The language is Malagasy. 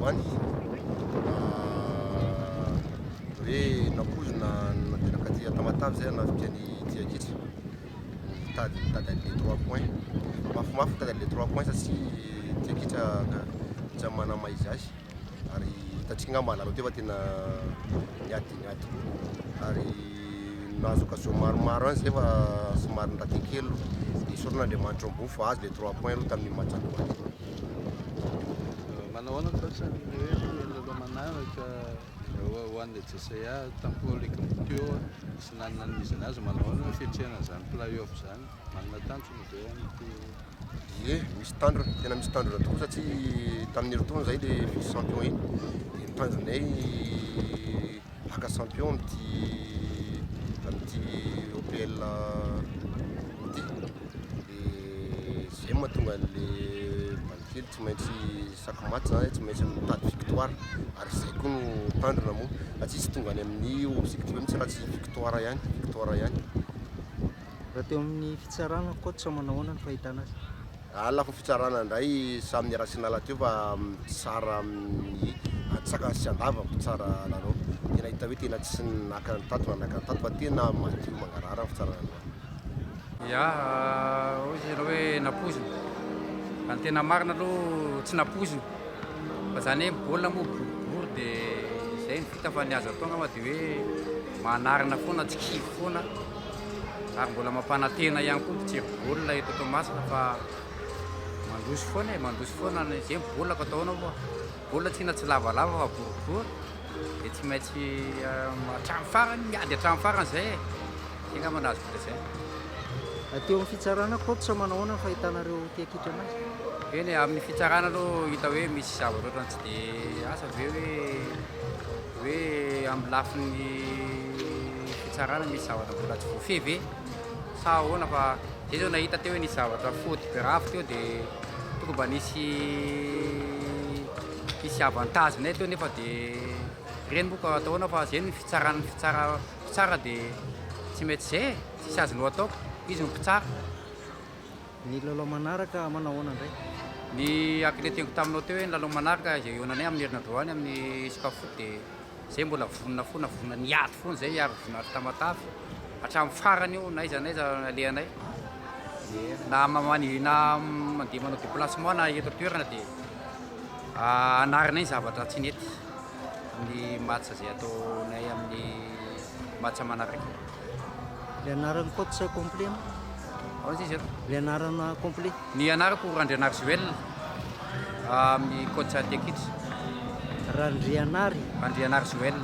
androany hoe nampozona natenakaty Tamatavy zay navidiany Diakitra mitady an'le 3 points mafimafy mitady an'le 3 points satria Diakitra tsy mana maizazy ary hitantsika ngamba lalao teo fa tena niady ary nahazo occasion maromaro any zay fa somary niraty kely sorina Andriamanitra ambony fa azo le 3 points aloha tamin'ny match androany. Manahoana coach ny hoe lalao manaraka ho an'le JCA tampoka équipe teo sy nanan'izany azy manahoana fiatrehana zany play-off zany manana tanjona zay amty misy tandrona tena misy tandrona tokoa satria tamin'ny retourna zay le vice champion iny de mitandronay haka champion amty OPL ity de zay mahatonga an'le balikely tsy maintsy chaque match zany tsy maintsy mitady victoire ary zay koa no tandrona moa satria tsy tonga any amin'ny objectif mihitsy raha tsy victoire ihany. Raha teo amin'ny fitsarana coach manahoana ny fahitana azy? Lafo fitsarana indray samy niara sy nala teo fa tsara amin'ny atsaka sy andavako tsara lalao tena hita hoe tena tsy naka ny tato fa tena madio mangarara ny fitsarana androany. Ya ozy raha hoe napozina fa ny tena marina aloha tsy napozina fa zany hoe baolina moa boribory de zay ny fita fa niaza atao angamba de hoe manarina foana tsy kivy foana ary mbola mampanantena ihany koa mijery baolina eto Toamasina fa mandroso foana zay baolina ka ataonao moa baolina tsy lavalava fa boribory de tsy maintsy hatramin'ny farany miady hatramin'ny farany zay zay angamba nahazo vita zay. Teo amin'ny fitsarana coach manahoana ny fahitanareo Diakitra anazy? Eny amin'ny fitsarana aloha hita hoe misy zavatra ohatrany tsy de asa ve hoe amin'ny lafin'ny fitsarana misy zavatra mbola tsy voafehy ve sa ahoana fa zay zao nahita teo hoe nisy zavatra faute grave teo de tokony mba nisy avantagenay teo nefa de reny moa ka ataona fa zay ny fitsara de tsy mety zay tsisy azonao ataoko izy ny mpitsara. Ny lalao manaraka manahoana indray? Ny akleteko taminao teo hoe ny lalao manaraka zay ionanay amin'ny herinandroany amin'ny Scafoot de zay mbola vonona niady foana zay ary vonina Tamatavy hatramin'ny farany io naiza alehanay na mandeha manao déplacement na eto toerana de anarinay zavatra tsy nety amin'ny match zay ataonay amin'ny match manaraka. Le anarany coach complet mo? Ao zay zay. Le anarana complet? Ny anarako Randrianary Joel amin'ny coach Diakitra. Randrianary Joel.